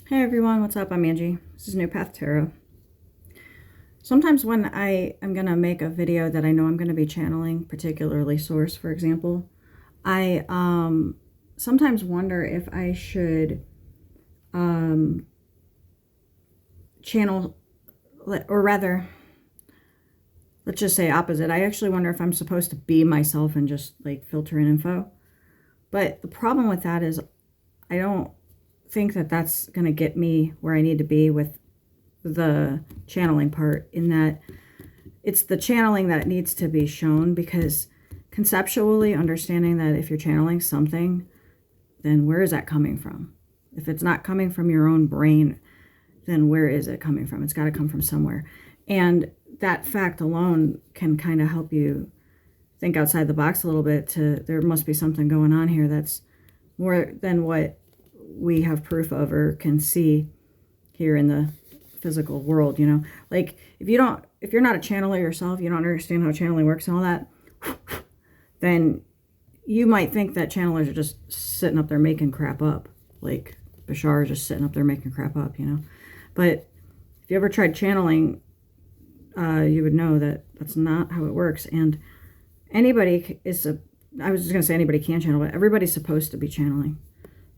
Hey everyone, what's up? I'm Angie. This is New Path Tarot. Sometimes when I am going to make a video that I know I'm going to be channeling, particularly Source, for example, I sometimes wonder if I should channel, or rather, let's just say opposite. I actually wonder if I'm supposed to be myself and just like filter in info. But the problem with that is I don't think that that's going to get me where I need to be with the channeling part, in that it's the channeling that needs to be shown, because conceptually understanding that if you're channeling something, then where is that coming from? If it's not coming from your own brain, then where is it coming from? It's got to come from somewhere. And that fact alone can kind of help you think outside the box a little bit. There must be something going on here that's more than what we have proof of or can see here in the physical world, you know. Like if you're not a channeler yourself, you don't understand how channeling works and all that, then you might think that channelers are just sitting up there making crap up, like Bashar is just sitting up there making crap up, you know. But if you ever tried channeling, you would know that that's not how it works. And anybody is I was just gonna say anybody can channel, but everybody's supposed to be channeling.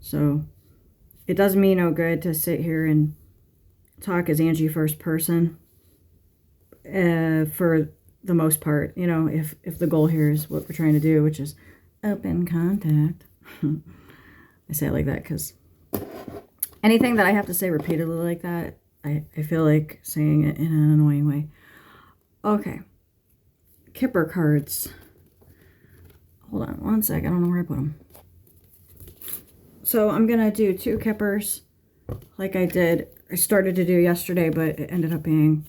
So it does me no good to sit here and talk as Angie first person for the most part, you know, if the goal here is what we're trying to do, which is open contact. I say it like that because anything that I have to say repeatedly like that, I feel like saying it in an annoying way. Okay. Kipper cards. Hold on one sec. I don't know where I put them. So I'm going to do 2 kippers like I started to do yesterday, but it ended up being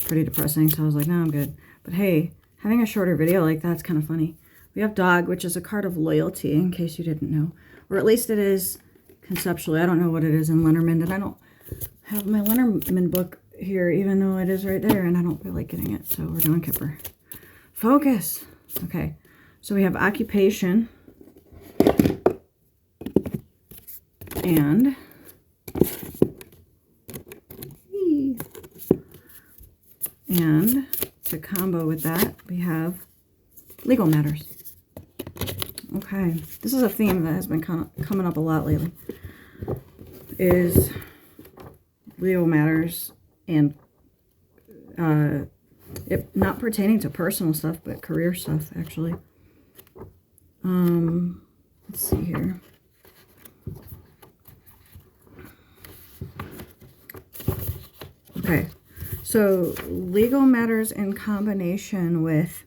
pretty depressing. So I was like, no, I'm good. But hey, having a shorter video like that's kind of funny. We have Dog, which is a card of loyalty, in case you didn't know. Or at least it is conceptually. I don't know what it is in Lenormand, and I don't have my Lenormand book here, even though it is right there, and I don't feel like getting it. So we're doing Kipper. Focus. Okay. So we have occupation. And to combo with that, we have legal matters. Okay, this is a theme that has been coming up a lot lately, is legal matters, and it not pertaining to personal stuff, but career stuff, actually. Let's see here. Okay, so legal matters in combination with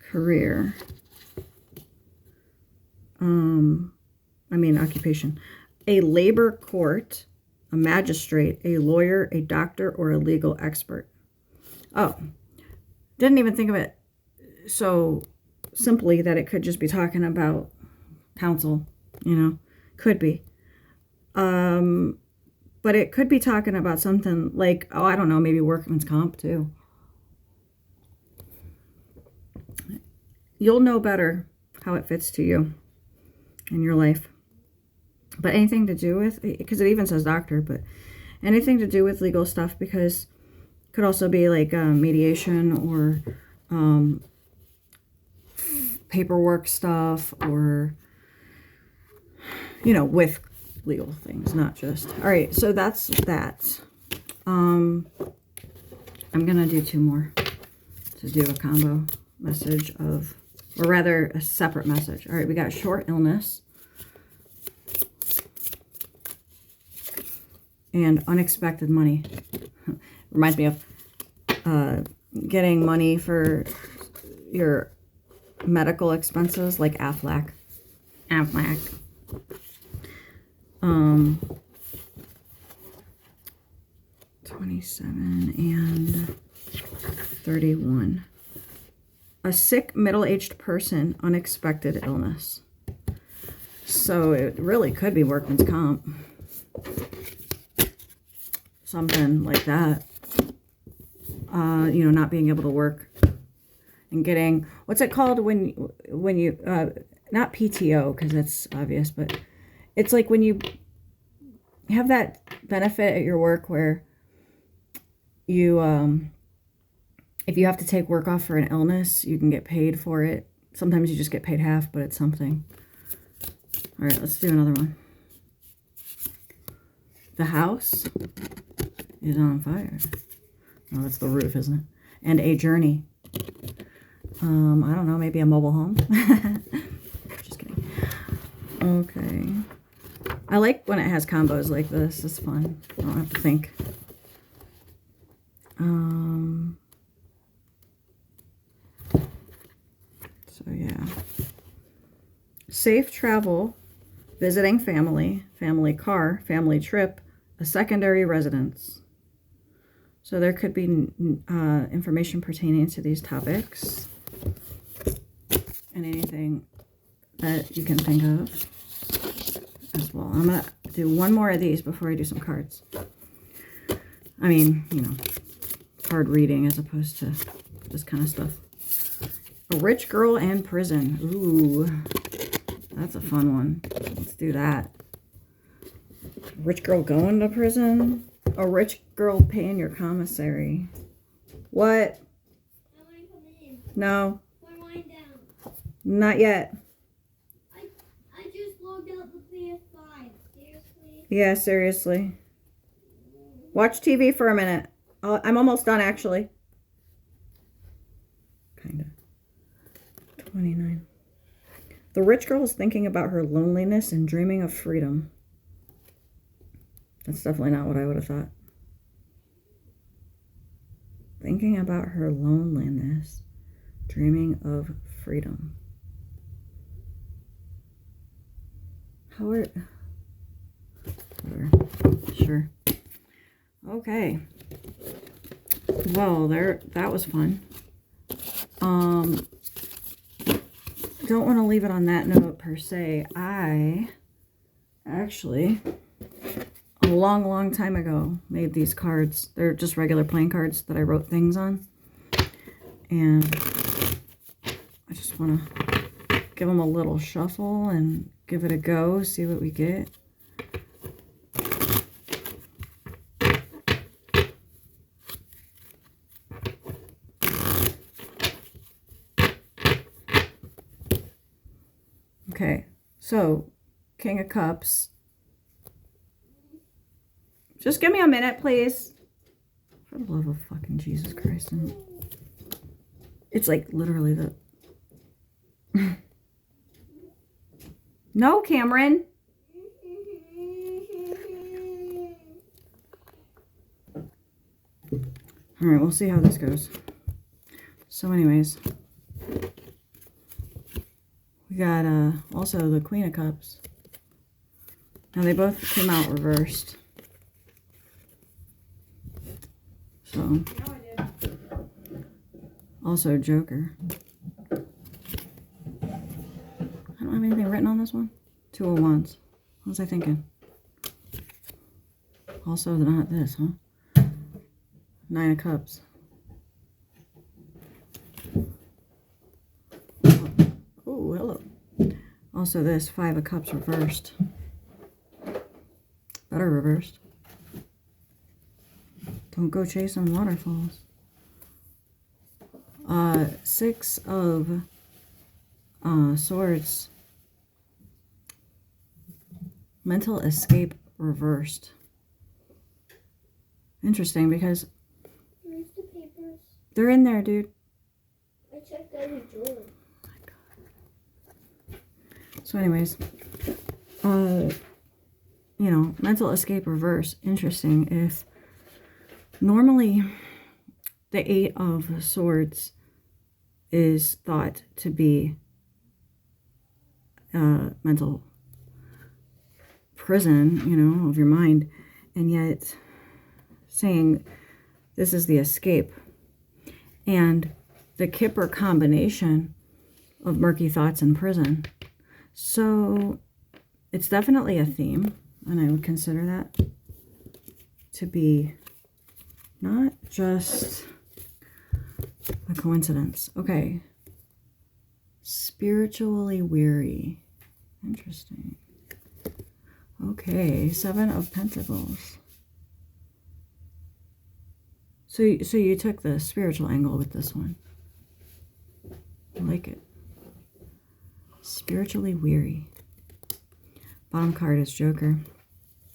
career. Occupation. A labor court, a magistrate, a lawyer, a doctor, or a legal expert. Oh, didn't even think of it so simply that it could just be talking about counsel, you know, could be. But it could be talking about something like, oh, I don't know, maybe workman's comp too. You'll know better how it fits to you in your life. But anything to do with, because it even says doctor, but anything to do with legal stuff, because it could also be like mediation or paperwork stuff, or, you know, with legal things, not just. All right, so that's that. I'm gonna do 2 more to do a combo message of, or rather a separate message. All right, we got short illness and unexpected money. Reminds me of getting money for your medical expenses, like Aflac. 27 and 31. A sick middle-aged person, unexpected illness. So it really could be workman's comp. Something like that. You know, not being able to work and getting, what's it called when you not PTO, because that's obvious, but it's like when you have that benefit at your work where you, if you have to take work off for an illness, you can get paid for it. Sometimes you just get paid half, but it's something. All right, let's do another one. The house is on fire. Oh, that's the roof, isn't it? And a journey. I don't know, maybe a mobile home. Just kidding. Okay. I like when it has combos like this. It's fun. I don't have to think. So yeah. Safe travel, visiting family, family car, family trip, a secondary residence. So there could be information pertaining to these topics and anything that you can think of as well. I'm going to do one more of these before I do some cards. I mean, you know, card reading as opposed to this kind of stuff. A rich girl and prison. Ooh, that's a fun one. Let's do that. Rich girl going to prison. A rich girl paying your commissary. What? I want to come in. No. We're lying down. Not yet. I just logged out the PS5. Seriously? Yeah, seriously. Watch TV for a minute. I'm almost done, actually. Kind of. 29. The rich girl is thinking about her loneliness and dreaming of freedom. That's definitely not what I would have thought. Thinking about her loneliness, dreaming of freedom. How are... Whatever. Sure. Okay. Well, that was fun. Don't want to leave it on that note per se. I actually, a long time ago, made these cards. They're just regular playing cards that I wrote things on. And I just want to give them a little shuffle and give it a go, see what we get. Okay, so King of Cups. Just give me a minute, please. For the love of fucking Jesus Christ. It's like literally the... No, Cameron. All right, we'll see how this goes. So anyways... We got also the Queen of Cups. Now they both came out reversed. So also Joker. I don't have anything written on this one. Two of Wands. What was I thinking? Also not this, huh? Nine of Cups. Oh, hello. Also this, Five of Cups reversed. Better reversed. Don't go chasing waterfalls. Six of Swords. Mental escape reversed. Interesting because... Where's the papers? They're in there, dude. I checked every drawer. So anyways, you know, mental escape reverse. Interesting. If normally the Eight of Swords is thought to be mental prison, you know, of your mind, and yet saying this is the escape. And the Kipper combination of murky thoughts and prison. So it's definitely a theme, and I would consider that to be not just a coincidence. Okay. Spiritually weary. Interesting. Okay, 7 of Pentacles. So you took the spiritual angle with this one. I like it. Spiritually weary. Bottom card is Joker.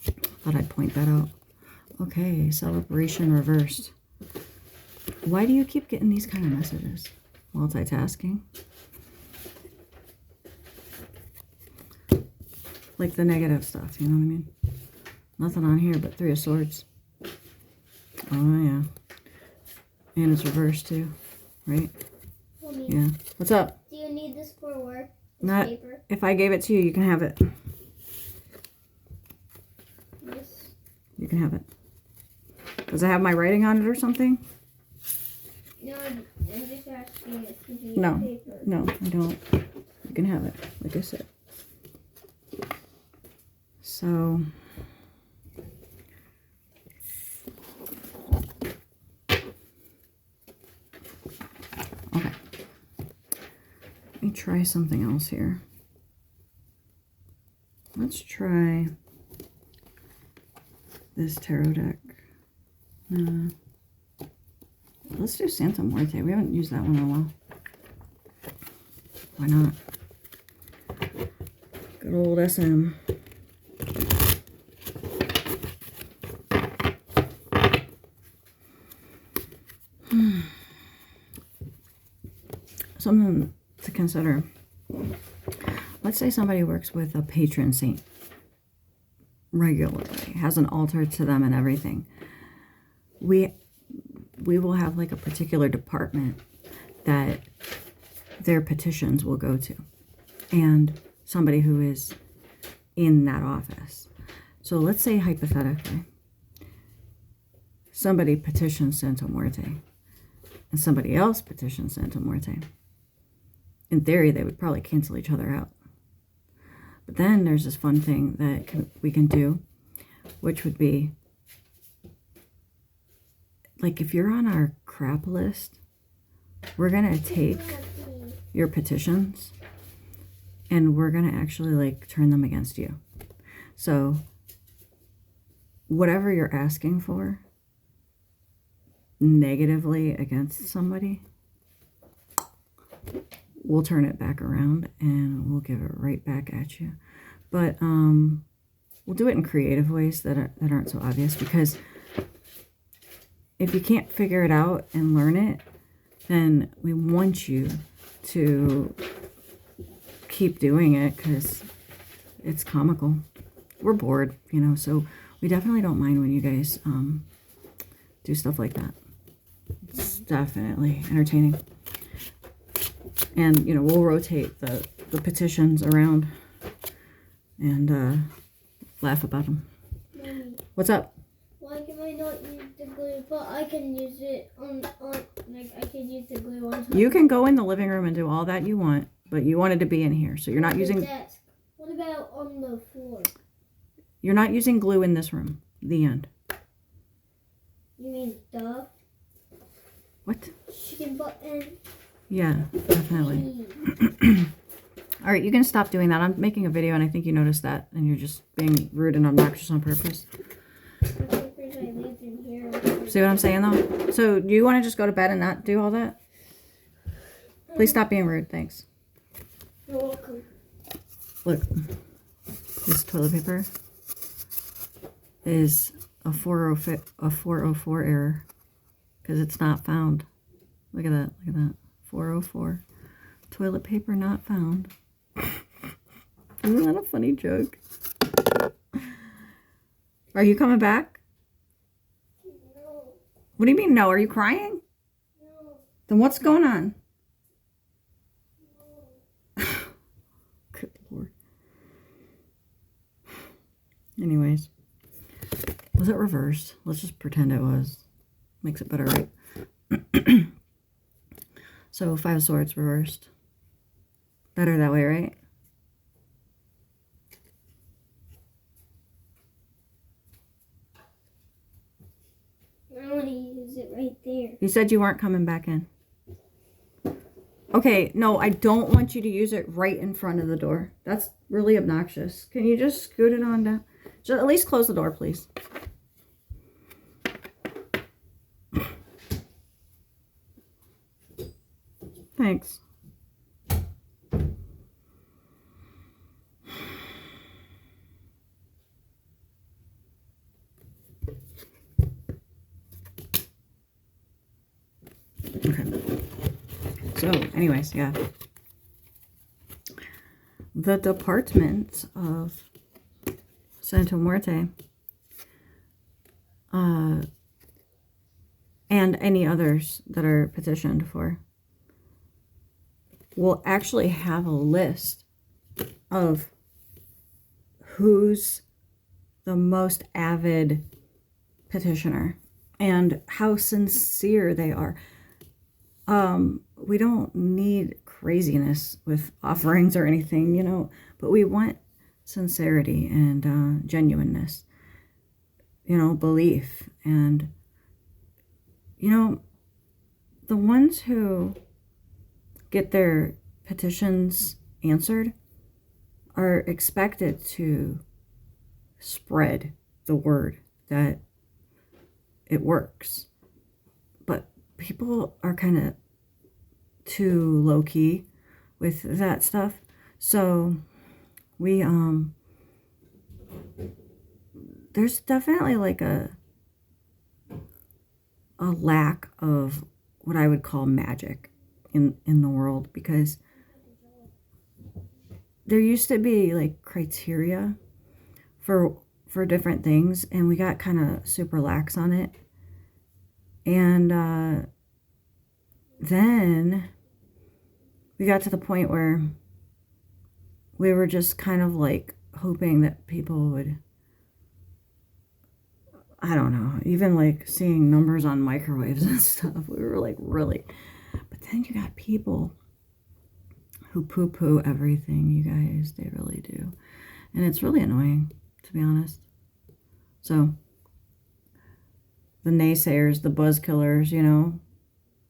Thought I'd point that out. Okay, celebration reversed. Why do you keep getting these kind of messages? Multitasking. Like the negative stuff, you know what I mean? Nothing on here but 3 of Swords. Oh, yeah. And it's reversed too, right? Mommy, Yeah. What's up? do you need this for work? This Not paper? if I gave it to you, you can have it. Yes. You can have it. Does it have my writing on it or something? No, I'm just asking if you need No. paper. No, I don't. You can have it, like I said. So, okay. Let me try something else here. Let's try this tarot deck. Let's do Santa Muerte. We haven't used that one in a while. Why not? Good old SM. Something to consider. Let's say somebody works with a patron saint regularly, has an altar to them and everything. We will have like a particular department that their petitions will go to, and somebody who is in that office. So let's say hypothetically somebody petitions Santa Muerte and somebody else petitions Santa Muerte. In theory, they would probably cancel each other out. But then there's this fun thing that we can do, which would be, like, if you're on our crap list, we're going to take your petitions and we're going to actually, like, turn them against you. So whatever you're asking for negatively against somebody, we'll turn it back around and we'll give it right back at you. But we'll do it in creative ways that aren't so obvious, because if you can't figure it out and learn it, then we want you to keep doing it because it's comical. We're bored, you know, so we definitely don't mind when you guys do stuff like that. It's definitely entertaining. And, you know, we'll rotate the petitions around and laugh about them. Mommy, What's up? why can I not use the glue? But I can use it on like I can use the glue on top. You can go in the living room and do all that you want, but you wanted to be in here, so you're not the using desk. What about on the floor? you're not using glue in this room. The end. You mean duh? What? Chicken button. Yeah, definitely. All right, you can stop doing that. I'm making a video and I think you noticed that, and you're just being rude and obnoxious on purpose. The papers I leave in here. See what I'm saying, though? So do you want to just go to bed and not do all that? Please stop being rude. Thanks. You're welcome. Look, this toilet paper is a 404 error because it's not found. Look at that. Look at that. 404. Toilet paper not found. Isn't that a funny joke? Are you coming back? No. What do you mean no? Are you crying? No. Then what's going on? Good Lord. Anyways. Was it reversed? Let's just pretend it was. Makes it better, right? So 5 of Swords reversed. Better that way, right? I want to use it right there. You said you weren't coming back in. Okay, no, I don't want you to use it right in front of the door. That's really obnoxious. Can you just scoot it on down? Just at least close the door, please. Thanks. Okay. So, anyways, yeah. The Department of Santa Muerte and any others that are petitioned for will actually have a list of who's the most avid petitioner and how sincere they are. We don't need craziness with offerings or anything, you know, but we want sincerity and genuineness, you know, belief. And, you know, the ones who get their petitions answered are expected to spread the word that it works. But people are kind of too low-key with that stuff. So we there's definitely like a lack of what I would call magic in the world, because there used to be like criteria for different things, and we got kind of super lax on it. And then we got to the point where we were just kind of like hoping that people would, I don't know, even like seeing numbers on microwaves and stuff. We were like, really? But then you got people who poo-poo everything, you guys. They really do. And it's really annoying, to be honest. So, the naysayers, the buzz killers, you know,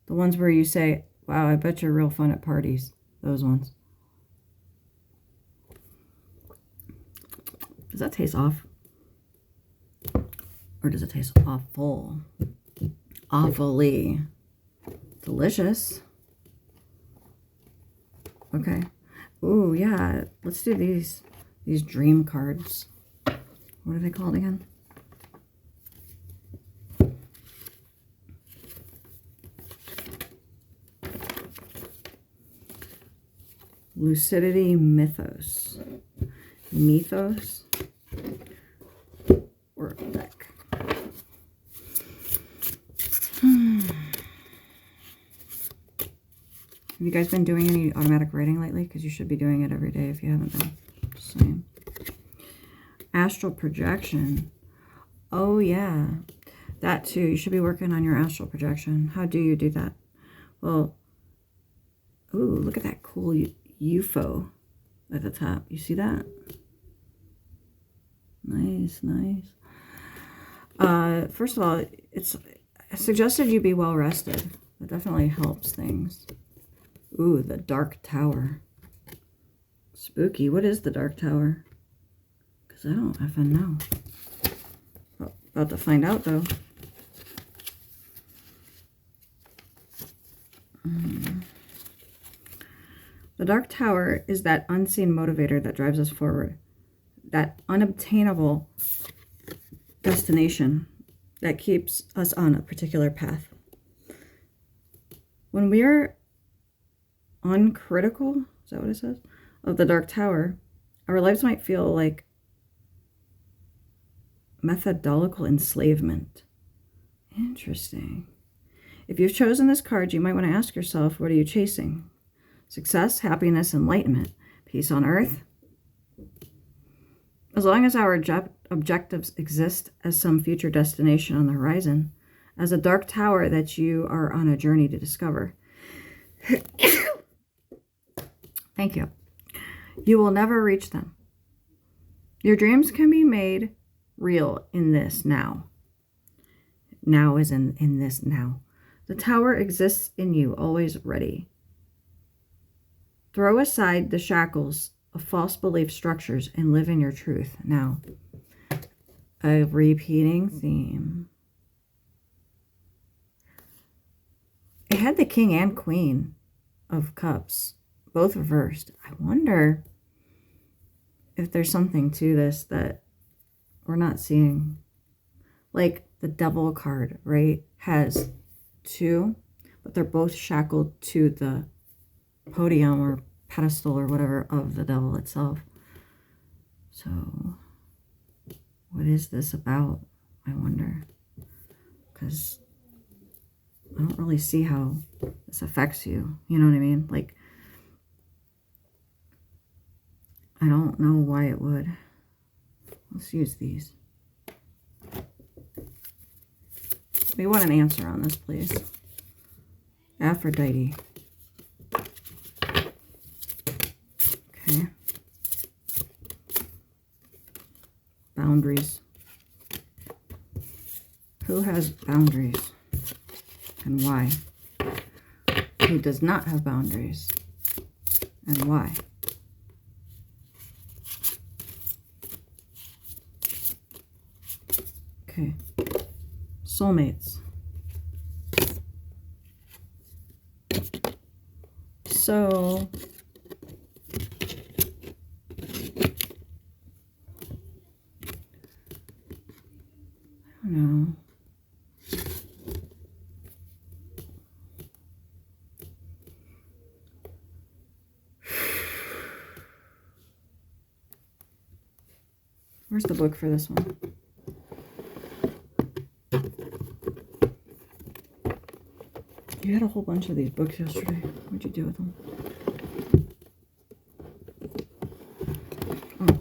the ones where you say, wow, I bet you're real fun at parties. Those ones. Does that taste off? Or does it taste awful? Awfully delicious. Okay. Ooh, yeah. Let's do these dream cards. What are they called again? Lucidity Mythos. Mythos. Oracle deck. Have you guys been doing any automatic writing lately? Because you should be doing it every day if you haven't been. Just saying. Astral projection. Oh, yeah. That too. You should be working on your astral projection. How do you do that? Well, ooh, look at that cool UFO at the top. You see that? Nice, nice. First of all, it's suggested you be well rested. That definitely helps things. Ooh, the Dark Tower. Spooky. What is the Dark Tower? Because I don't effing know. Oh, about to find out, though. The Dark Tower is that unseen motivator that drives us forward. That unobtainable destination that keeps us on a particular path. When we're uncritical, is that what it says, of the Dark Tower, our lives might feel like methodological enslavement. Interesting. If you've chosen this card, you might want to ask yourself, what are you chasing? Success, happiness, enlightenment, peace on earth? As long as our objectives exist as some future destination on the horizon, as a dark tower that you are on a journey to discover. Thank you. You will never reach them. Your dreams can be made real in this now. Now is in this now. The tower exists in you, always ready. Throw aside the shackles of false belief structures and live in your truth now. a repeating theme. It had the King and Queen of Cups, both reversed. I wonder if there's something to this that we're not seeing. Like the Devil card, right, has 2, but they're both shackled to the podium or pedestal or whatever of the Devil itself. So what is this about, I wonder? Because I don't really see how this affects you. You know what I mean? Like, I don't know why it would. Let's use these. We want an answer on this, please. Aphrodite. Okay. Boundaries. Who has boundaries? And why? Who does not have boundaries? And why? Okay. Soulmates. So I don't know. Where's the book for this one? You had a whole bunch of these books yesterday. What'd you do with them? Oh.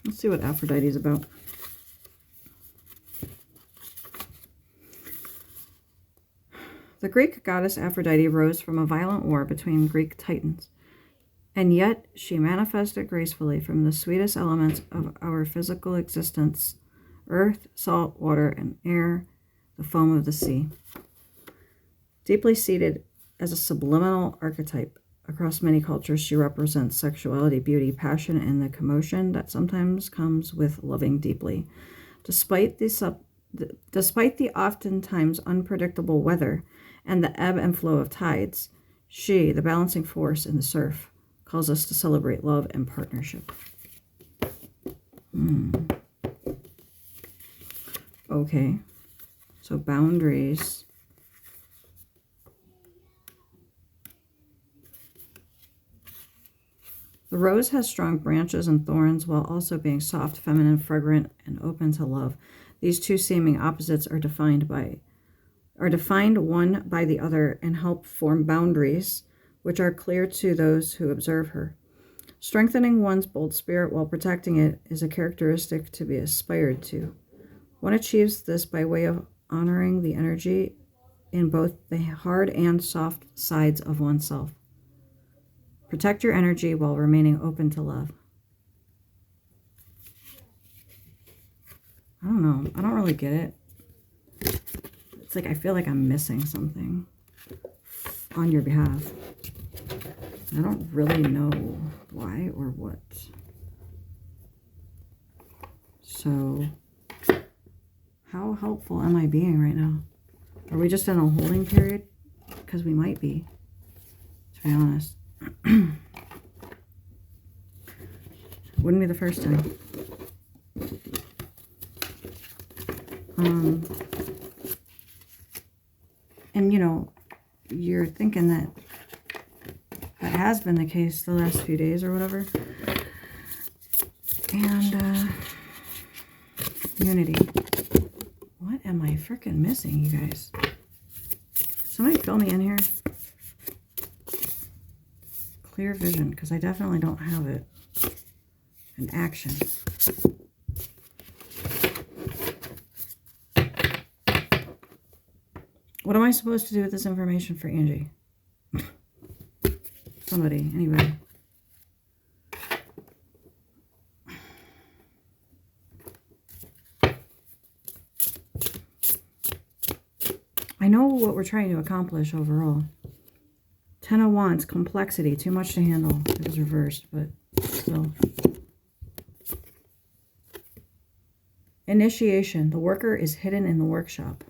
Let's see what Aphrodite's about. The Greek goddess Aphrodite rose from a violent war between Greek titans, and yet she manifested gracefully from the sweetest elements of our physical existence: earth, salt, water, and air, the foam of the sea. Deeply seated as a subliminal archetype across many cultures, she represents sexuality, beauty, passion, and the commotion that sometimes comes with loving deeply. Despite the oftentimes unpredictable weather and the ebb and flow of tides, she, the balancing force in the surf, calls us to celebrate love and partnership. Okay, so boundaries. The rose has strong branches and thorns while also being soft, feminine, fragrant, and open to love. These two seeming opposites are defined one by the other and help form boundaries which are clear to those who observe her. Strengthening one's bold spirit while protecting it is a characteristic to be aspired to. One achieves this by way of honoring the energy in both the hard and soft sides of oneself. Protect your energy while remaining open to love. I don't know. I don't really get it. It's like I feel like I'm missing something on your behalf. I don't really know why or what. So, how helpful am I being right now? Are we just in a holding period? Because we might be, to be honest. Wouldn't be the first time. And you know, you're thinking that has been the case the last few days or whatever. And unity. What am I freaking missing, you guys? Somebody fill me in here. Clear vision, because I definitely don't have it. And action. What am I supposed to do with this information for Angie? Somebody, anyway. I know what we're trying to accomplish overall. 10 of Wands, complexity, too much to handle. It was reversed, but still. Initiation. The worker is hidden in the workshop.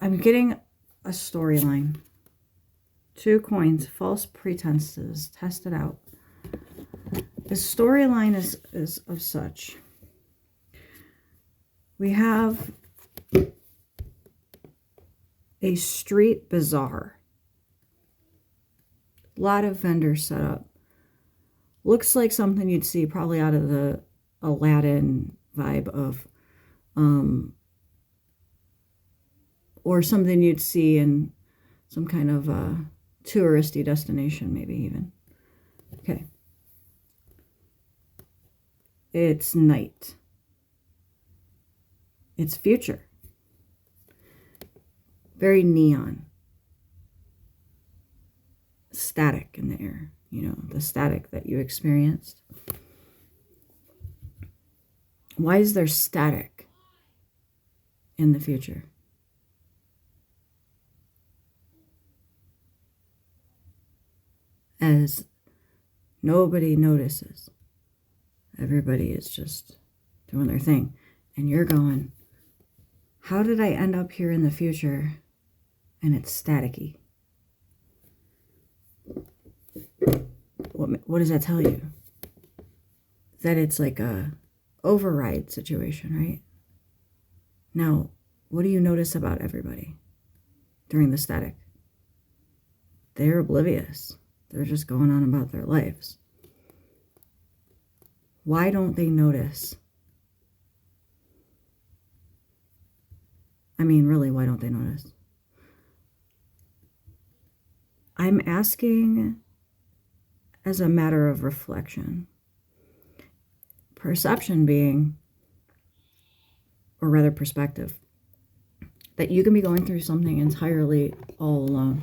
I'm getting a storyline. 2 coins. False pretenses. Test it out. The storyline is of such. We have a street bazaar. A lot of vendors set up. Looks like something you'd see probably out of the Aladdin vibe of, or something you'd see in some kind of touristy destination, maybe even. Okay. It's night. It's future. Very neon. Static in the air. You know, the static that you experienced. Why is there static in the future? As nobody notices. Everybody is just doing their thing. And you're going, how did I end up here in the future and it's staticky? What does that tell you? That it's like a override situation, right? Now, what do you notice about everybody during the static? They're oblivious. They're just going on about their lives. Why don't they notice? I mean, really, why don't they notice? I'm asking as a matter of reflection. Perception being, or rather perspective, that you can be going through something entirely all alone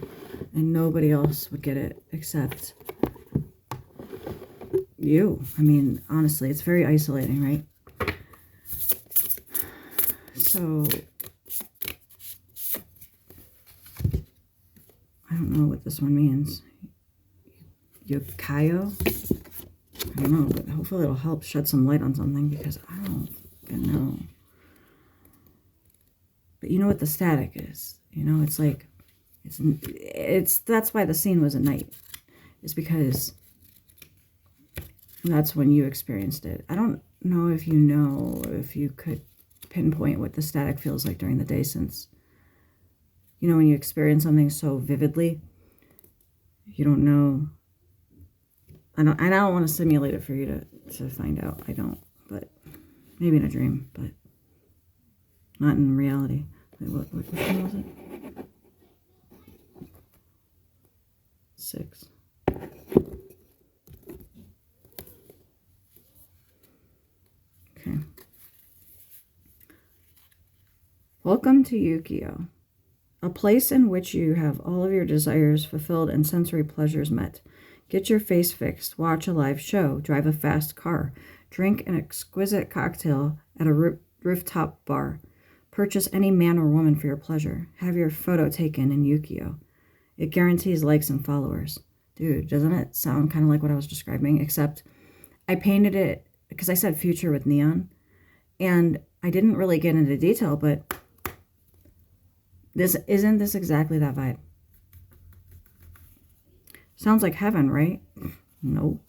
and nobody else would get it except you. I mean, honestly, it's very isolating, right? So, I don't know what this one means. Yokayo? I don't know, but hopefully it'll help shed some light on something because I don't fucking know. But you know what the static is? You know, it's like, it's that's why the scene was at night. It's because that's when you experienced it. I don't know if you could pinpoint what the static feels like during the day, since, you know, when you experience something so vividly, you don't know. I don't want to simulate it for you to find out. I don't, but maybe in a dream, but not in reality. Wait, what one was it? 6. Okay. Welcome to Yukio, a place in which you have all of your desires fulfilled and sensory pleasures met. Get your face fixed, watch a live show, drive a fast car, drink an exquisite cocktail at a rooftop bar, purchase any man or woman for your pleasure, have your photo taken in Yukio. It guarantees likes and followers. Dude, doesn't it sound kind of like what I was describing? Except I painted it because I said future with neon, and I didn't really get into detail, but isn't this exactly that vibe? Sounds like heaven, right? No.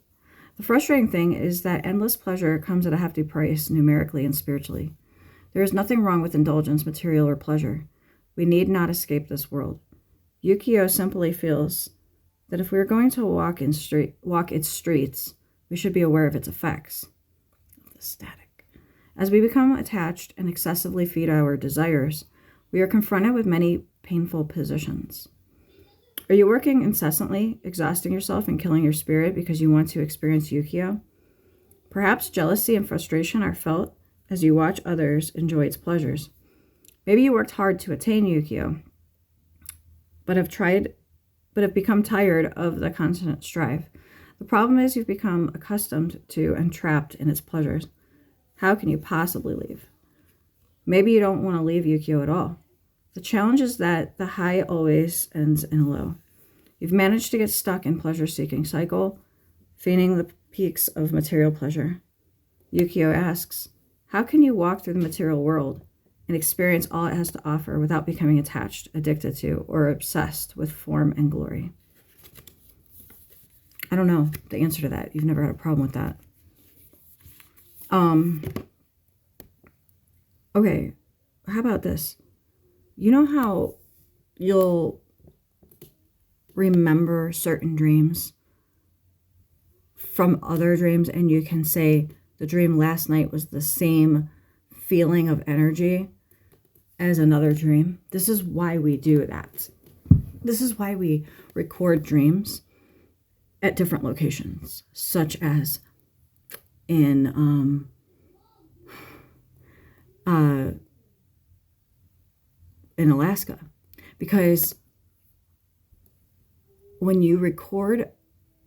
The frustrating thing is that endless pleasure comes at a hefty price, numerically and spiritually. There is nothing wrong with indulgence, material, or pleasure. We need not escape this world. Yukio simply feels that if we are going to walk its streets, we should be aware of its effects. The static. As we become attached and excessively feed our desires, we are confronted with many painful positions. Are you working incessantly, exhausting yourself and killing your spirit because you want to experience Yukio? Perhaps jealousy and frustration are felt as you watch others enjoy its pleasures. Maybe you worked hard to attain Yukio, but have become tired of the constant strive. The problem is you've become accustomed to and trapped in its pleasures. How can you possibly leave? Maybe you don't want to leave Yukio at all. The challenge is that the high always ends in a low. You've managed to get stuck in pleasure-seeking cycle, feigning the peaks of material pleasure. Yukio asks, how can you walk through the material world and experience all it has to offer without becoming attached, addicted to, or obsessed with form and glory? I don't know the answer to that. You've never had a problem with that. Okay, how about this? You know how you'll remember certain dreams from other dreams, and you can say the dream last night was the same feeling of energy as another dream? This is why we do that. This is why we record dreams at different locations, such as in Alaska, because when you record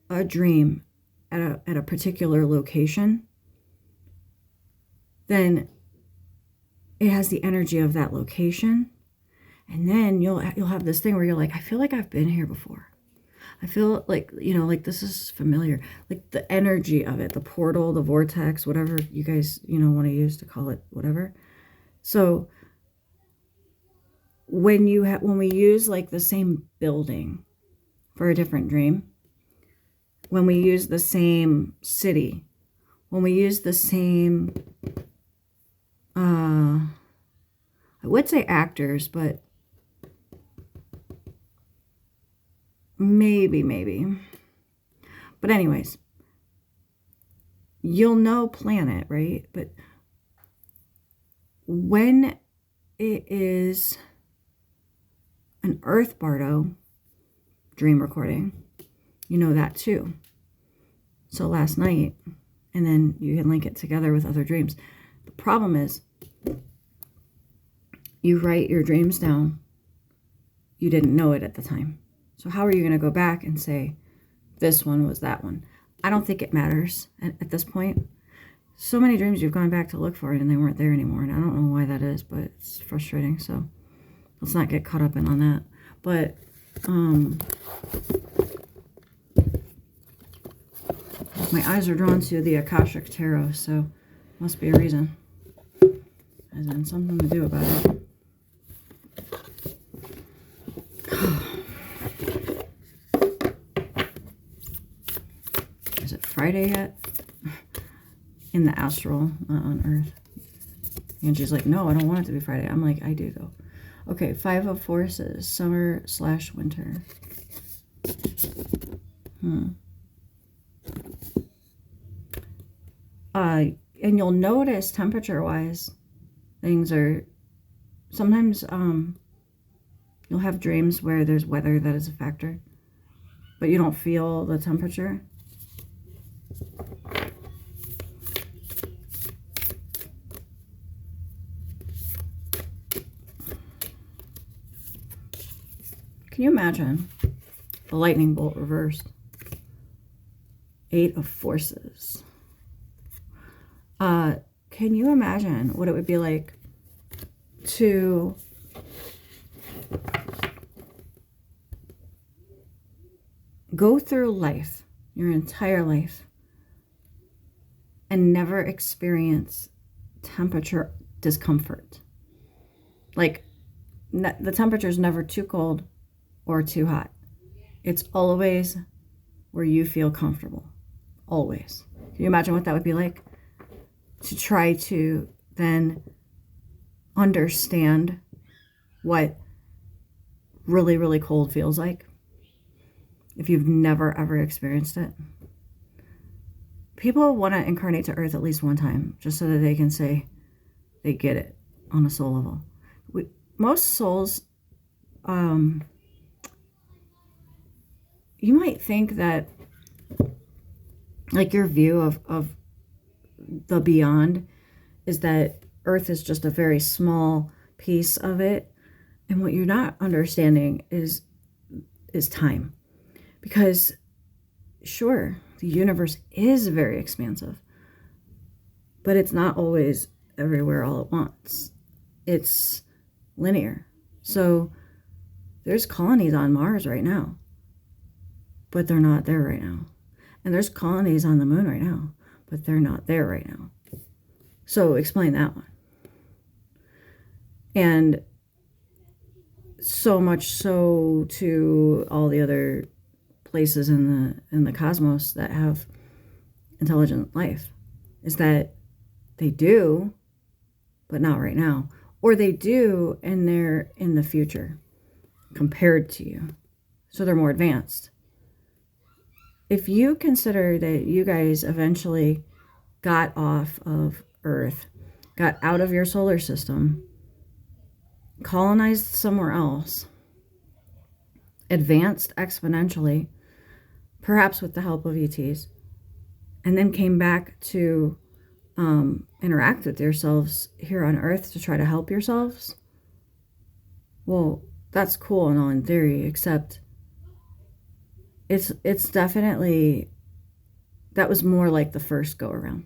a dream at a particular location, then it has the energy of that location, and then you'll have this thing where you're like, I feel like I've been here before. I feel like, you know, like this is familiar, like the energy of it, the portal, the vortex, whatever you guys, you know, want to use to call it, whatever. So when we use like the same building for a different dream, when we use the same city, when we use the same, I would say actors, but maybe. But anyways, you'll know planet, right? But when it is an Earth Bardo dream recording, you know that too. So last night, and then you can link it together with other dreams. The problem is, you write your dreams down. You didn't know it at the time. So how are you going to go back and say, this one was that one? I don't think it matters at this point. So many dreams you've gone back to look for it and they weren't there anymore. And I don't know why that is, but it's frustrating. So let's not get caught up in on that. But my eyes are drawn to the Akashic Tarot, so must be a reason. As in something to do about it. Is it Friday yet? In the astral, not on Earth. And she's like, no, I don't want it to be Friday. I'm like, I do though. Okay, 5 of Forces, summer/winter. And you'll notice temperature-wise, things are, sometimes you'll have dreams where there's weather that is a factor, but you don't feel the temperature. Can you imagine the lightning bolt reversed? 8 of Forces. Can you imagine what it would be like to go through life, your entire life, and never experience temperature discomfort? Like, the temperature is never too cold or too hot. It's always where you feel comfortable. Always. Can you imagine what that would be like? To try to then understand what really, really cold feels like if you've never, ever experienced it. People want to incarnate to Earth at least one time, just so that they can say they get it on a soul level. Most souls, you might think that, like, your view of the beyond is that Earth is just a very small piece of it. And what you're not understanding is time. Because, sure, the universe is very expansive, but it's not always everywhere all at once. It's linear. So there's colonies on Mars right now, but they're not there right now. And there's colonies on the moon right now, but they're not there right now. So explain that one. And so much so to all the other places in the cosmos that have intelligent life is that they do, but not right now. Or they do, and they're in the future compared to you. So they're more advanced. If you consider that you guys eventually got off of Earth, got out of your solar system, colonized somewhere else, advanced exponentially, perhaps with the help of ETs, and then came back to interact with yourselves here on Earth to try to help yourselves, well, that's cool and all in theory, except it's definitely, that was more like the first go around.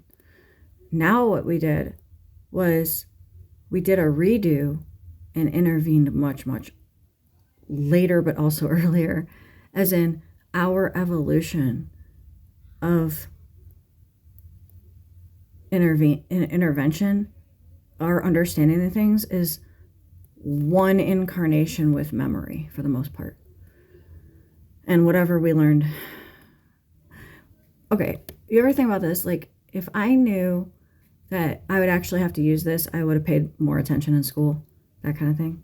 Now what we did was we did a redo and intervened much, much later, but also earlier, as in our evolution of intervention, our understanding of things is one incarnation with memory for the most part. And whatever we learned. Okay, you ever think about this? Like, if I knew that I would actually have to use this, I would have paid more attention in school, that kind of thing.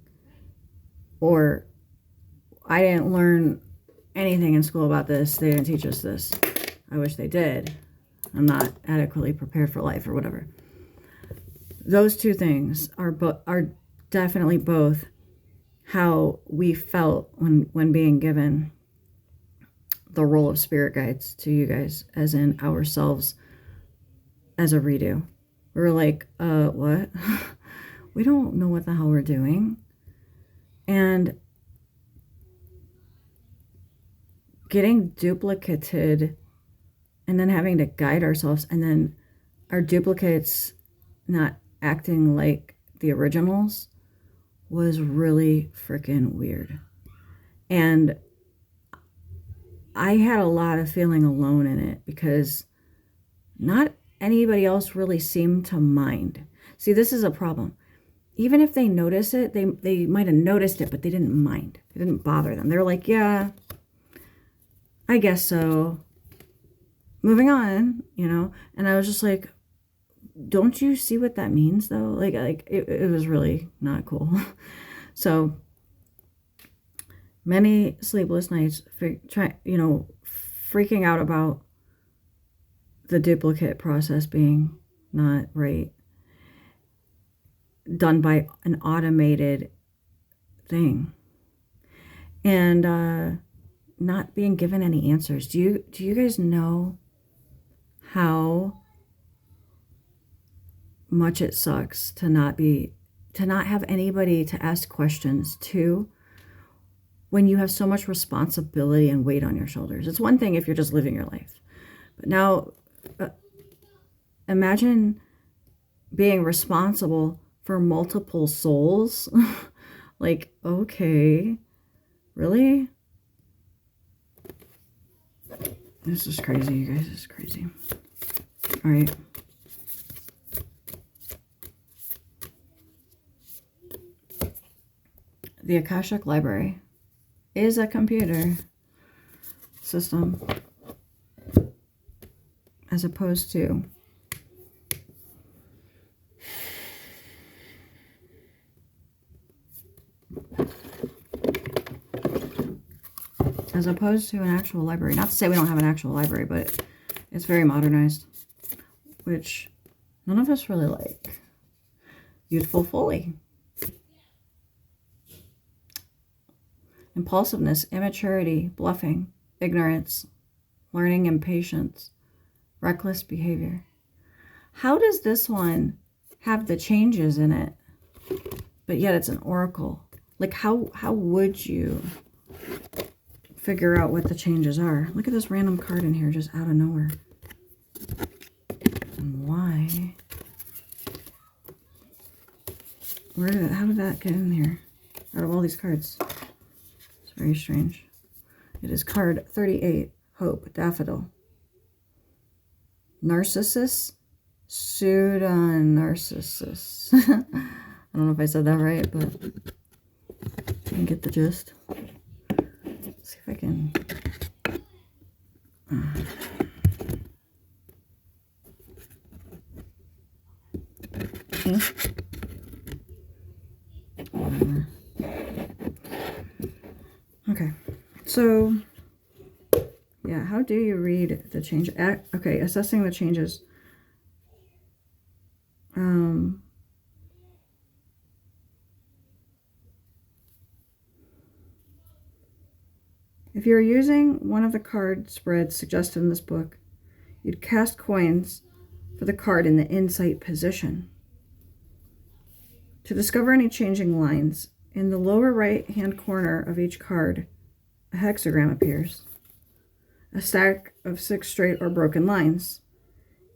Or I didn't learn anything in school about this. They didn't teach us this. I wish they did. I'm not adequately prepared for life or whatever. Those two things are definitely both how we felt when being given the role of spirit guides to you guys, as in ourselves as a redo. We were like, what? We don't know what the hell we're doing. And getting duplicated and then having to guide ourselves, and then our duplicates not acting like the originals was really freaking weird. And I had a lot of feeling alone in it because not anybody else really seemed to mind. See, this is a problem. Even if they notice it, they might have noticed it, but they didn't mind. It didn't bother them. They're like, yeah, I guess so. Moving on, you know? And I was just like, don't you see what that means, though? Like it was really not cool. So many sleepless nights, freaking out about the duplicate process being not right, done by an automated thing, and not being given any answers. Do you guys know how much it sucks to not have anybody to ask questions to when you have so much responsibility and weight on your shoulders? It's one thing if you're just living your life, but now imagine being responsible for multiple souls. Like, okay, really? This is crazy, you guys. This is crazy. All right. The Akashic Library is a computer system as opposed to an actual library. Not to say we don't have an actual library, but it's very modernized, which none of us really like. Youthful folly. Impulsiveness, immaturity, bluffing, ignorance, learning impatience, reckless behavior. How does this one have the changes in it, but yet it's an oracle? Like, how would you figure out what the changes are? Look at this random card in here just out of nowhere. And why? How did that get in here? Out of all these cards. It's very strange. It is card 38, Hope, Daffodil. Narcissus, pseudonarcissus. I don't know if I said that right, but you can get the gist. Let's see if I can. Okay. Whatever. Okay, so yeah, how do you read the change? Okay, assessing the changes. If you're using one of the card spreads suggested in this book, you'd cast coins for the card in the insight position. To discover any changing lines, in the lower right-hand corner of each card, a hexagram appears, a stack of 6 straight or broken lines.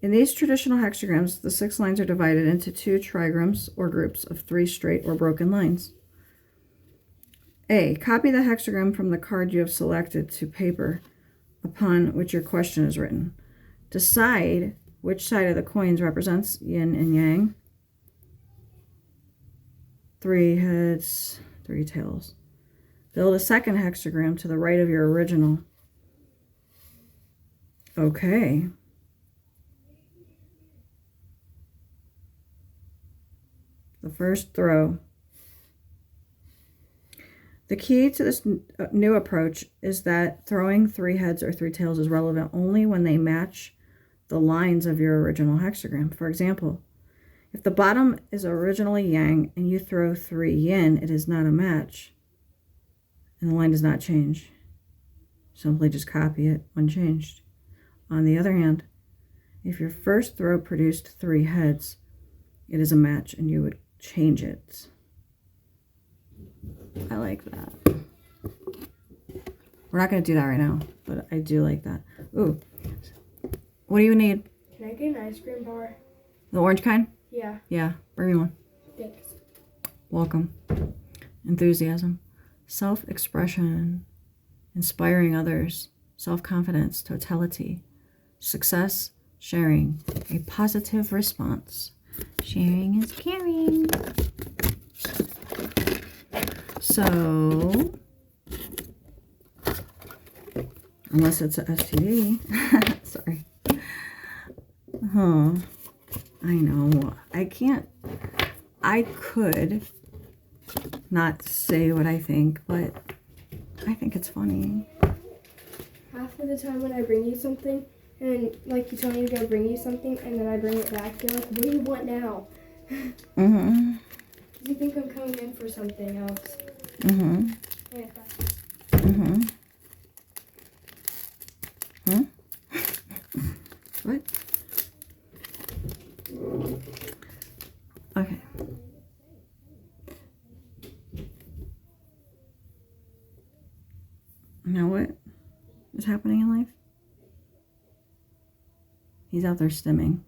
In these traditional hexagrams, the 6 lines are divided into 2 trigrams or groups of 3 straight or broken lines. A. Copy the hexagram from the card you have selected to paper upon which your question is written. Decide which side of the coins represents yin and yang. 3 heads, 3 tails. Build a second hexagram to the right of your original. Okay. The first throw. The key to this new approach is that throwing 3 heads or 3 tails is relevant only when they match the lines of your original hexagram. For example, if the bottom is originally yang and you throw 3 yin, it is not a match, and the line does not change. Simply just copy it when changed. On the other hand, if your first throw produced 3 heads, it is a match and you would change it. I like that. We're not going to do that right now, but I do like that. Ooh. What do you need? Can I get an ice cream bar? The orange kind? Yeah. Yeah, bring me one. Thanks. Welcome. Enthusiasm. Self-expression. Inspiring others. Self-confidence. Totality. Success. Sharing. A positive response. Sharing is caring. So, unless it's a STD. Sorry. Huh. I know. I could not say what I think, but I think it's funny. Half of the time when I bring you something, and like you tell me you're going to bring you something, and then I bring it back, you're like, what do you want now? Mm-hmm. You think I'm coming in for something else. Mm-hmm. Yeah. Mm-hmm. Huh? What? Okay. Now what is happening in life? He's out there stimming.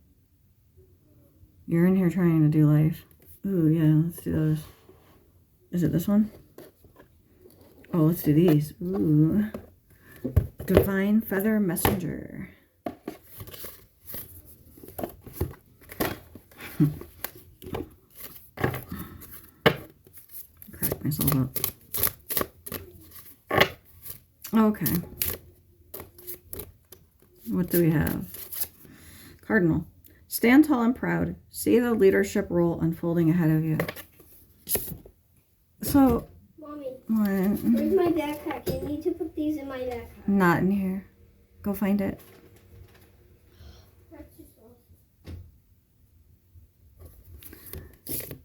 You're in here trying to do life. Ooh, yeah, let's do those. Is it this one? Oh, let's do these. Ooh. Divine Feather Messenger. Crack myself up. Okay. What do we have? Cardinal. Stand tall and proud. See the leadership role unfolding ahead of you. So, Mommy, what? where's my backpack? I need to put these in my backpack. Not in here. Go find it. That's just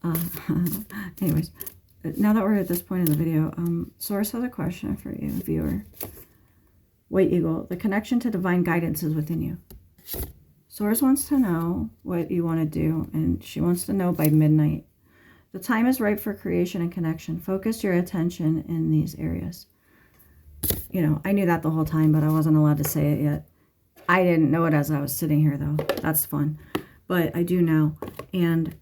awesome. Anyways, now that we're at this point in the video, Source has a question for you, viewer. White Eagle, the connection to divine guidance is within you. Source wants to know what you want to do, and she wants to know by midnight. The time is ripe for creation and connection. Focus your attention in these areas. You know, I knew that the whole time, but I wasn't allowed to say it yet. I didn't know it as I was sitting here, though. That's fun. But I do now. And,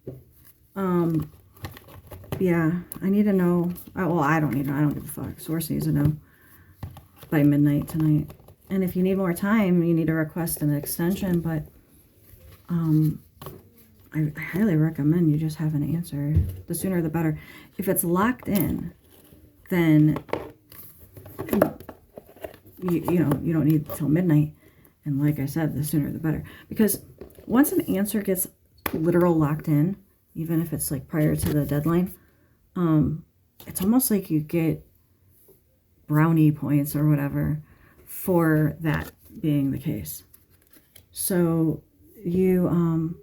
yeah, I need to know. Well, I don't need to know. I don't give a fuck. Source needs to know by midnight tonight. And if you need more time, you need to request an extension, but I highly recommend you just have an answer. The sooner the better. If it's locked in, then you know, you don't need till midnight. And like I said, the sooner the better. Because once an answer gets literal locked in, even if it's like prior to the deadline, it's almost like you get brownie points or whatever for that being the case. So you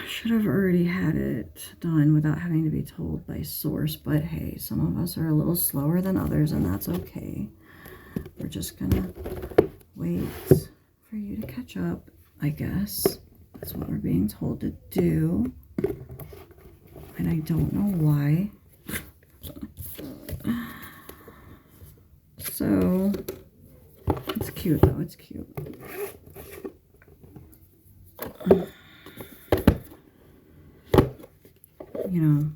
should have already had it done without having to be told by source, but hey, some of us are a little slower than others, and that's okay. We're just gonna wait for you to catch up, I guess. That's what we're being told to do, and I don't know why. So it's cute though, it's cute. You know,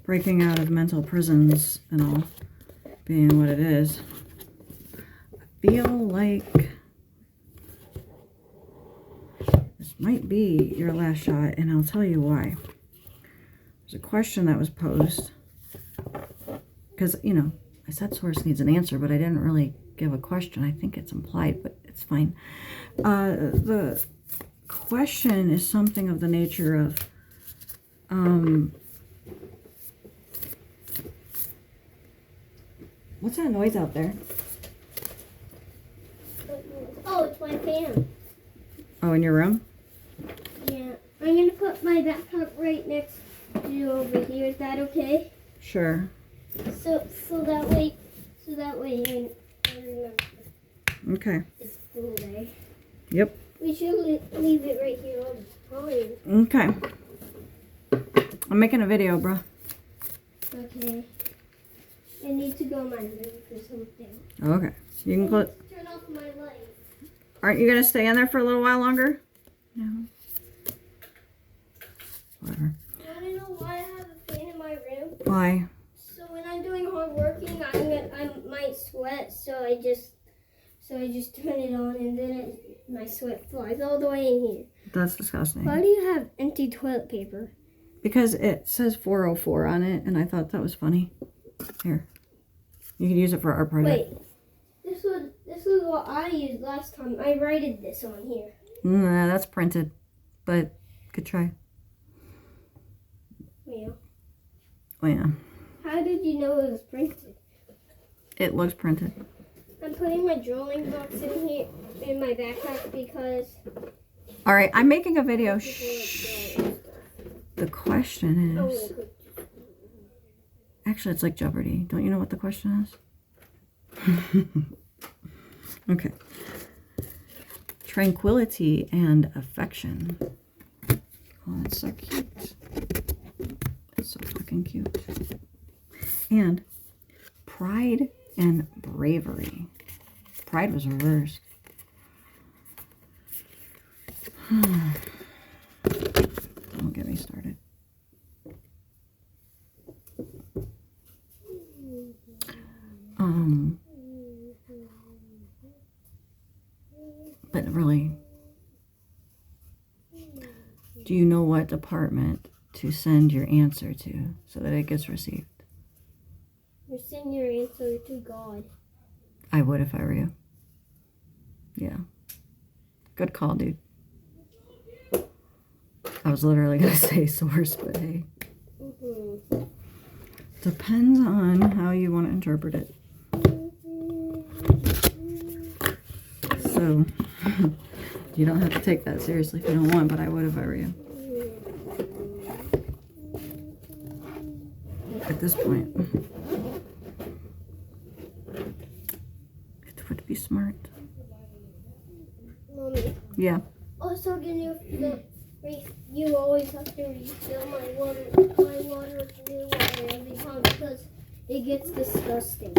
breaking out of mental prisons and all being what it is. I feel like this might be your last shot, and I'll tell you why. There's a question that was posed because, you know, I said source needs an answer, but I didn't really give a question. I think it's implied, but it's fine. The question is something of the nature of what's that noise out there? Oh, it's my fan. Oh, in your room? Yeah. I'm going to put my backpack right next to you over here. Is that okay? Sure. So that way I remember. Okay. It's school day. Yep. We should leave it right here all the time. Okay. I'm making a video, bruh. Okay. I need to go in my room for something. Okay. You can close. Turn off my light. Aren't you going to stay in there for a little while longer? No. Whatever. You want to know why I have a fan in my room? Why? So when I'm doing hard working, I might sweat. So I just turn it on, and then my sweat flies all the way in here. That's disgusting. Why do you have empty toilet paper? Because it says 404 on it, and I thought that was funny. Here. You can use it for our project. Wait. This was what I used last time. I wrote this on here. Nah, that's printed. But, good try. Yeah. Oh, yeah. How did you know it was printed? It looks printed. I'm putting my drawing box in here, in my backpack, because... Alright, I'm making a video. Shh. The question is... Actually, it's like Jeopardy. Don't you know what the question is? Okay. Tranquility and affection. Oh, that's so cute. It's so fucking cute. And pride and bravery. Pride was reversed. Don't get me started. But really, do you know what department to send your answer to so that it gets received? You send your answer to God. I would if I were you. Yeah. Good call, dude. I was literally going to say source, but hey. Depends on how you want to interpret it. So, you don't have to take that seriously if you don't want, but I would if I were you. At this point. It would be smart. Mommy. Yeah. Also, you always have to refill my water with new water every time because it gets disgusting.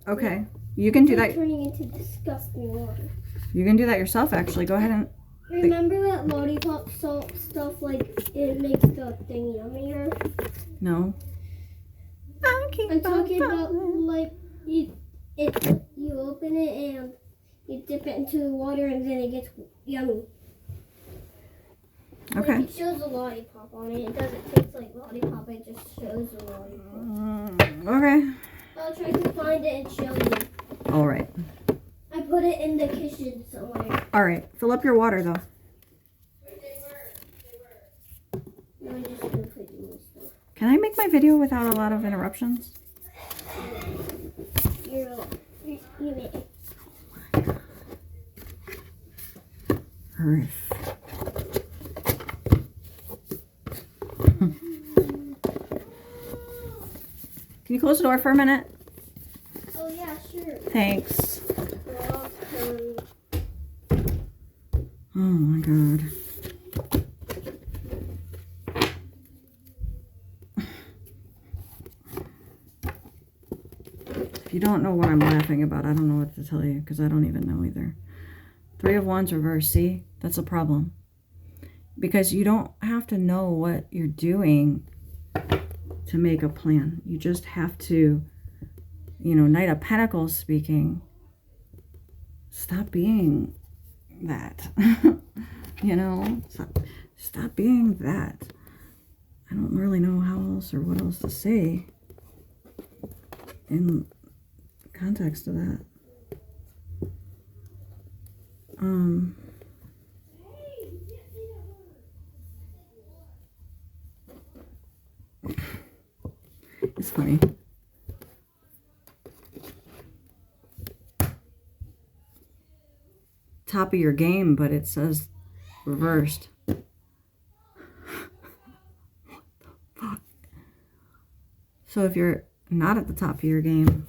Okay. You can do It's that. turning into disgusting water. You can do that yourself, actually. Go ahead and... Remember that lollipop salt stuff, like, it makes the thing yummier? No. I'm talking about, like, you open it and you dip dip it into the water and then it gets yummy. Okay. Like it shows a lollipop on it. It doesn't taste like lollipop. It just shows a lollipop. Okay. I'll try to find it and show you. All right. I put it in the kitchen somewhere. All right. Fill up your water, though. No, I'm just gonna put you in stuff. Can I make my video without a lot of interruptions? You may. Earth. Can you close the door for a minute? Oh yeah, sure. Thanks. Oh my god. If you don't know what I'm laughing about, I don't know what to tell you because I don't even know either. 3 of Wands reverse. See? That's a problem. Because you don't have to know what you're doing to make a plan. You just have to, you know, Knight of Pentacles speaking, stop being that. You know? Stop being that. I don't really know how else or what else to say in context of that. It's funny. Top of your game, but it says reversed. So if you're not at the top of your game,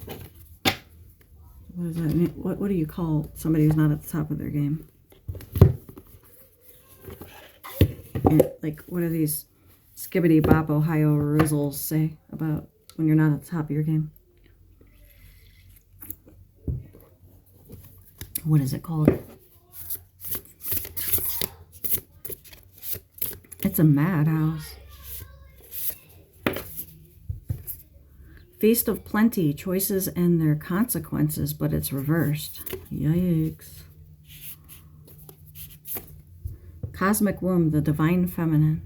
what does that mean? What do you call somebody who's not at the top of their game? And, like, what do these skibbity bop Ohio rizzles say about when you're not at the top of your game? What is it called? It's a madhouse. Feast of Plenty, choices and their consequences, but it's reversed. Yikes. Cosmic Womb, the divine feminine.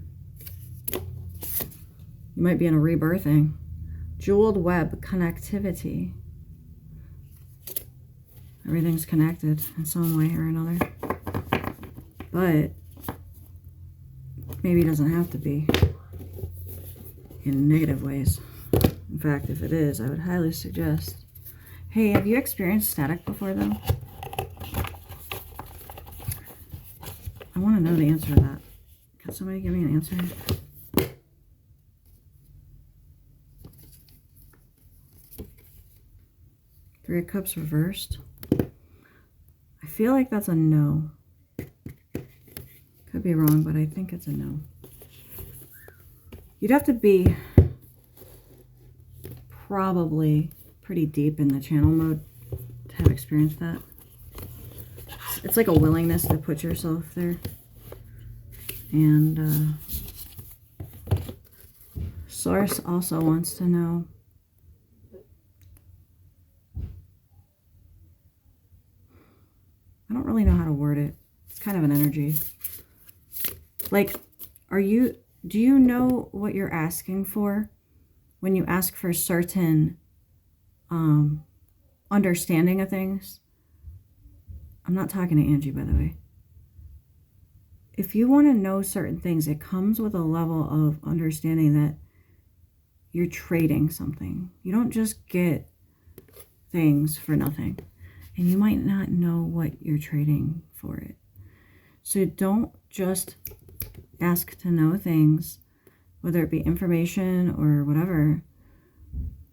You might be in a rebirthing. Jeweled Web, connectivity. Everything's connected in some way or another. But maybe it doesn't have to be in negative ways. In fact, if it is, I would highly suggest. Hey, have you experienced static before, though? I want to know the answer to that. Can somebody give me an answer? Three of Cups reversed. I feel like that's a no. Could be wrong, but I think it's a no. You'd have to be probably pretty deep in the channel mode to have experienced that. It's like a willingness to put yourself there. And Source also wants to know. I don't really know how to word it. It's kind of an energy. Like, do you know what you're asking for when you ask for certain understanding of things? I'm not talking to Angie, by the way. If you want to know certain things, it comes with a level of understanding that you're trading something. You don't just get things for nothing. And you might not know what you're trading for it. So don't just ask to know things, whether it be information or whatever,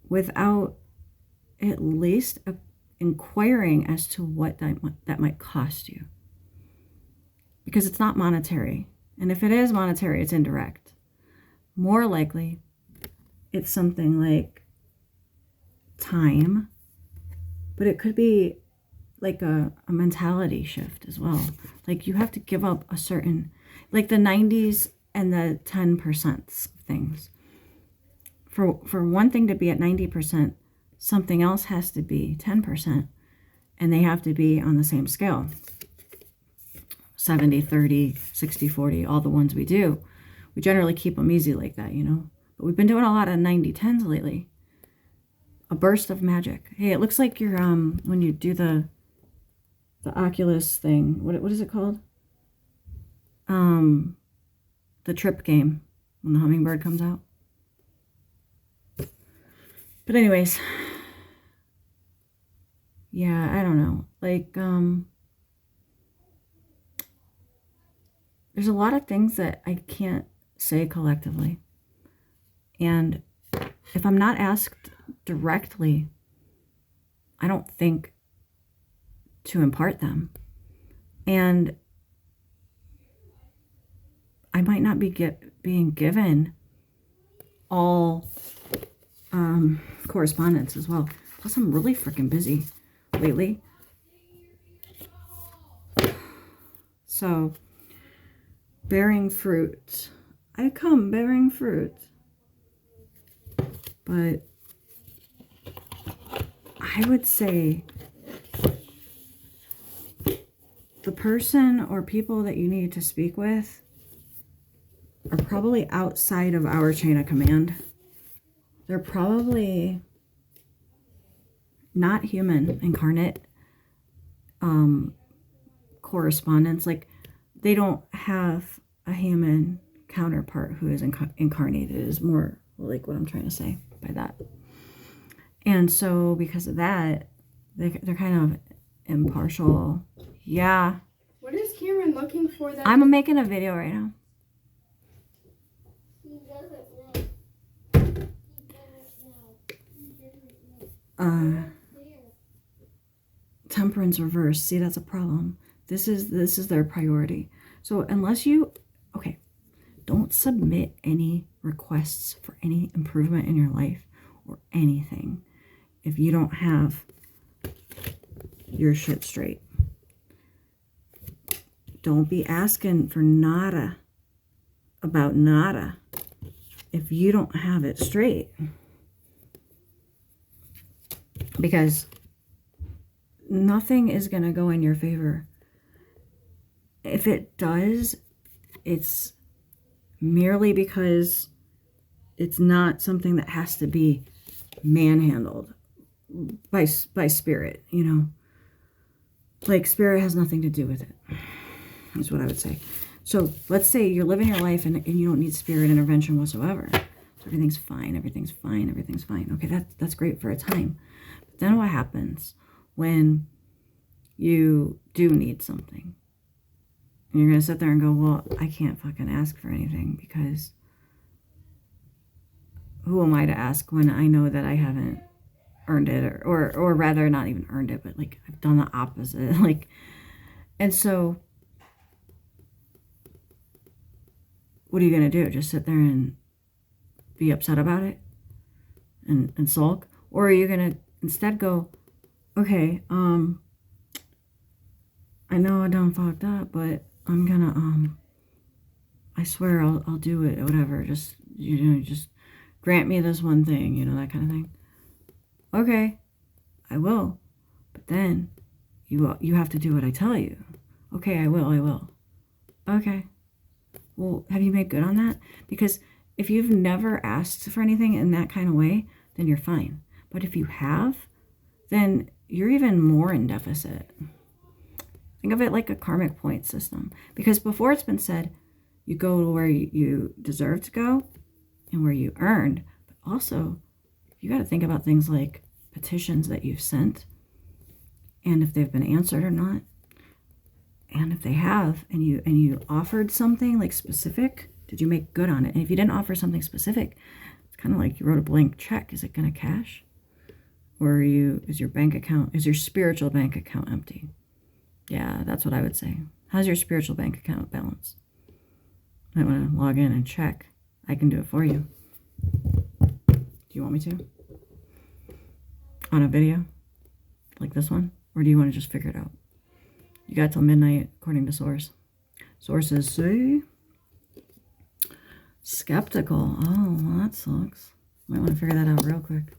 without at least inquiring as to what that might cost you. Because it's not monetary. And if it is monetary, it's indirect. More likely, it's something like time. But it could be like a mentality shift as well. Like you have to give up a certain, like the 90s and the 10% things. For one thing to be at 90%, something else has to be 10%. And they have to be on the same scale. 70, 30, 60, 40, all the ones we do. We generally keep them easy like that, you know. But we've been doing a lot of 90, 10s lately. A burst of magic. Hey, it looks like you're, when you do the Oculus thing, what is it called? The trip game, when the hummingbird comes out. But anyways, yeah, I don't know. Like, there's a lot of things that I can't say collectively. And if I'm not asked directly, I don't think to impart them. And I might not be being given all correspondence as well. Plus, I'm really freaking busy lately. So, bearing fruit. I come bearing fruit. But I would say the person or people that you need to speak with are probably outside of our chain of command. They're probably not human, incarnate correspondence. Like, they don't have a human counterpart who is incarnated, is more like what I'm trying to say by that. And so because of that, they're kind of impartial. Yeah. What is Cameron looking for that? I'm making a video right now. He doesn't know. Temperance reverse. See, that's a problem. This is their priority. So unless you, okay, don't submit any requests for any improvement in your life or anything if you don't have your shit straight. Don't be asking for nada about nada if you don't have it straight. Because nothing is going to go in your favor. If it does, it's merely because it's not something that has to be manhandled by spirit, you know. Like, spirit has nothing to do with it, is what I would say. So let's say you're living your life and you don't need spirit intervention whatsoever. So everything's fine, everything's fine, everything's fine. Okay, that's great for a time. But then what happens when you do need something? And you're going to sit there and go, well, I can't fucking ask for anything because who am I to ask when I know that I haven't earned it, or rather not even earned it, but like I've done the opposite. Like, and so what are you going to do? Just sit there and be upset about it and sulk? Or are you going to instead go, okay, I know I done fucked up, but I'm gonna, I swear I'll do it, or whatever. Just, you know, just grant me this one thing, you know, that kind of thing. Okay, I will. But then you have to do what I tell you. Okay, I will. Okay. Well, have you made good on that? Because if you've never asked for anything in that kind of way, then you're fine. But if you have, then you're even more in deficit. Think of it like a karmic point system. Because before it's been said, you go to where you deserve to go and where you earned. But also, you got to think about things like petitions that you've sent and if they've been answered or not. And if they have, and you offered something like specific, did you make good on it? And if you didn't offer something specific, it's kind of like you wrote a blank check. Is it going to cash? Or is your spiritual bank account empty? Yeah, that's what I would say. How's your spiritual bank account balance? Might want to log in and check. I can do it for you. Do you want me to? On a video? Like this one? Or do you want to just figure it out? You got till midnight, according to source. Sources say skeptical. Oh, well, that sucks. Might want to figure that out real quick.